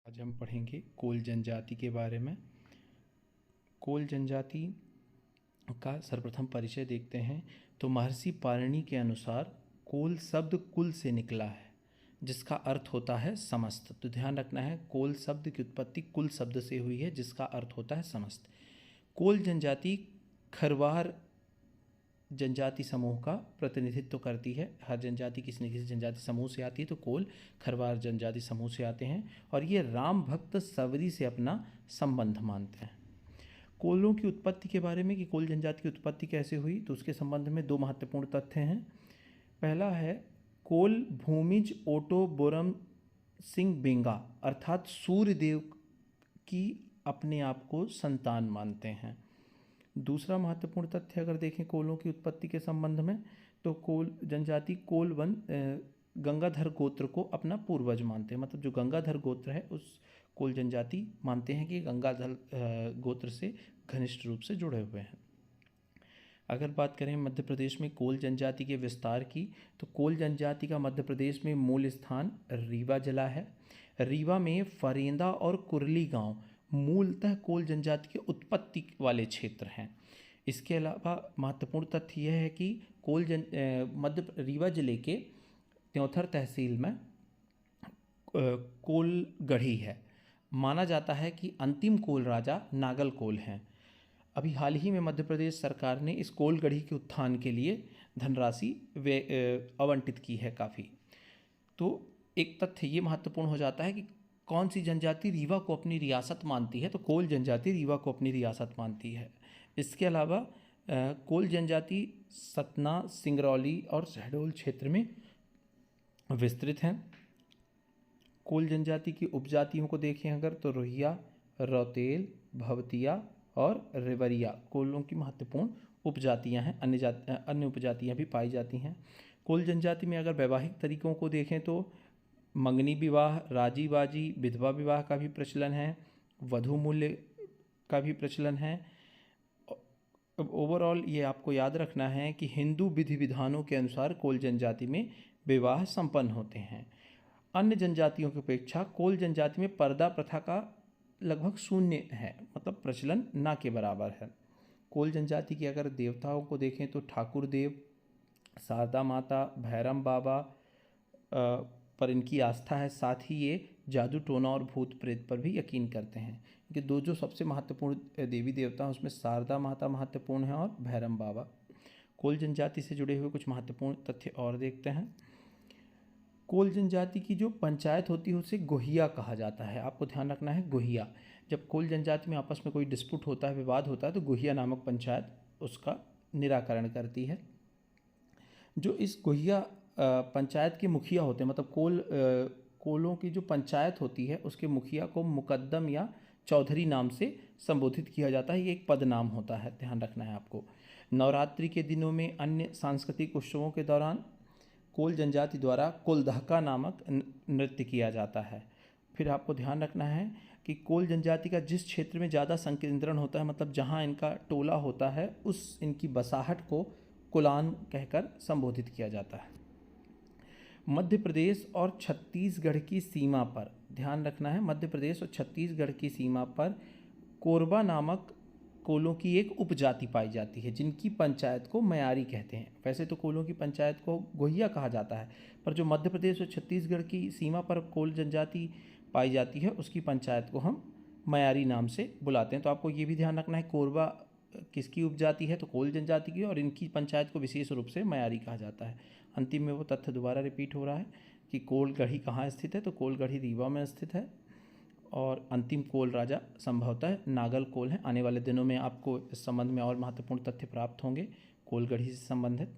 आज हम पढ़ेंगे कोल जनजाति के बारे में। कोल जनजाति का सर्वप्रथम परिचय देखते हैं तो महर्षि पाणिनि के अनुसार कोल शब्द कुल से निकला है, जिसका अर्थ होता है समस्त। तो ध्यान रखना है, कोल शब्द की उत्पत्ति कुल शब्द से हुई है, जिसका अर्थ होता है समस्त। कोल जनजाति खरवार जनजाति समूह का प्रतिनिधित्व करती है। हर जनजाति किसी न किसी जनजाति समूह से आती है, तो कोल खरवार जनजाति समूह से आते हैं और ये राम भक्त सवरी से अपना संबंध मानते हैं। कोलों की उत्पत्ति के बारे में कि कोल जनजाति की उत्पत्ति कैसे हुई, तो उसके संबंध में दो महत्वपूर्ण तथ्य हैं। पहला है, कोल भूमिज ओटो बोरम सिंह बेंगा अर्थात सूर्य देव की अपने आप को संतान मानते हैं। दूसरा महत्वपूर्ण तथ्य अगर देखें कोलों की उत्पत्ति के संबंध में, तो कोल जनजाति कोलवन गंगाधर गोत्र को अपना पूर्वज मानते हैं। मतलब जो गंगाधर गोत्र है उस कोल जनजाति मानते हैं कि गंगाधर गोत्र से घनिष्ठ रूप से जुड़े हुए हैं। अगर बात करें मध्य प्रदेश में कोल जनजाति के विस्तार की, तो कोल जनजाति का मध्य प्रदेश में मूल स्थान रीवा जिला है। रीवा में फरेंदा और कुरली गांव मूलतः कोल जनजाति के उत्पत्ति वाले क्षेत्र हैं। इसके अलावा महत्वपूर्ण तथ्य यह है कि मध्य रीवा जिले के त्योंथर तहसील में कोल गढ़ी है। माना जाता है कि अंतिम कोल राजा नागल कोल हैं। अभी हाल ही में मध्य प्रदेश सरकार ने इस कोल गढ़ी के उत्थान के लिए धनराशि आवंटित की है काफ़ी। तो एक तथ्य ये महत्वपूर्ण हो जाता है कि कौन सी जनजाति रीवा को अपनी रियासत मानती है, तो कोल जनजाति रीवा को अपनी रियासत मानती है। इसके अलावा कोल जनजाति सतना, सिंगरौली और शहडोल क्षेत्र में विस्तृत हैं। कोल जनजाति की उपजातियों को देखें अगर, तो रोहिया, रौतेल, भवतिया और रेवरिया कोलों की महत्वपूर्ण उपजातियां हैं। अन्य उपजातियां भी पाई जाती हैं। कोल जनजाति में अगर वैवाहिक तरीकों को देखें तो मंगनी विवाह, राजी बाजी, विधवा विवाह का भी प्रचलन है, वधू मूल्य का भी प्रचलन है। ओवरऑल ये आपको याद रखना है कि हिंदू विधि विधानों के अनुसार कोल जनजाति में विवाह संपन्न होते हैं। अन्य जनजातियों की अपेक्षा कोल जनजाति में पर्दा प्रथा का लगभग शून्य है, मतलब प्रचलन ना के बराबर है। कोल जनजाति के अगर देवताओं को देखें तो ठाकुर देव, शारदा माता, भैरम बाबा पर इनकी आस्था है। साथ ही ये जादू टोना और भूत प्रेत पर भी यकीन करते हैं। कि दो जो सबसे महत्वपूर्ण देवी देवता हैं उसमें शारदा माता महत्वपूर्ण है और भैरम बाबा। कोल जनजाति से जुड़े हुए कुछ महत्वपूर्ण तथ्य और देखते हैं। कोल जनजाति की जो पंचायत होती है उसे गोहिया कहा जाता है। आपको ध्यान रखना है, गोहिया। जब कोल जनजाति में आपस में कोई डिस्प्यूट होता है, विवाद होता है, तो गोहिया नामक पंचायत उसका निराकरण करती है। जो इस गोहिया पंचायत के मुखिया होते हैं, मतलब कोलों की जो पंचायत होती है उसके मुखिया को मुकद्दम या चौधरी नाम से संबोधित किया जाता है। ये एक पद नाम होता है, ध्यान रखना है आपको। नवरात्रि के दिनों में अन्य सांस्कृतिक उत्सवों के दौरान कोल जनजाति द्वारा कोलदहका नामक नृत्य किया जाता है। फिर आपको ध्यान रखना है कि कोल जनजाति का जिस क्षेत्र में ज़्यादा संकेंद्रण होता है, मतलब जहाँ इनका टोला होता है, उस इनकी बसाहट को कुलान कहकर संबोधित किया जाता है। मध्य प्रदेश और छत्तीसगढ़ की सीमा पर ध्यान रखना है, मध्य प्रदेश और छत्तीसगढ़ की सीमा पर कोरबा नामक कोलों की एक उपजाति पाई जाती है, जिनकी पंचायत को मयारी कहते हैं। वैसे तो कोलों की पंचायत को गोहिया कहा जाता है, पर जो मध्य प्रदेश और छत्तीसगढ़ की सीमा पर कोल जनजाति पाई जाती है उसकी पंचायत को हम मयारी नाम से बुलाते हैं। तो आपको ये भी ध्यान रखना है, कोरबा किसकी उपजाति है, तो कोल जनजाति की, और इनकी पंचायत को विशेष रूप से मयारी कहा जाता है। अंतिम में वो तथ्य दोबारा रिपीट हो रहा है कि कोल गढ़ी कहाँ स्थित है, तो कोल गढ़ी रीवा में स्थित है और अंतिम कोल राजा संभवतः नागल कोल है। आने वाले दिनों में आपको इस संबंध में और महत्वपूर्ण तथ्य प्राप्त होंगे कोल गढ़ी से संबंधित।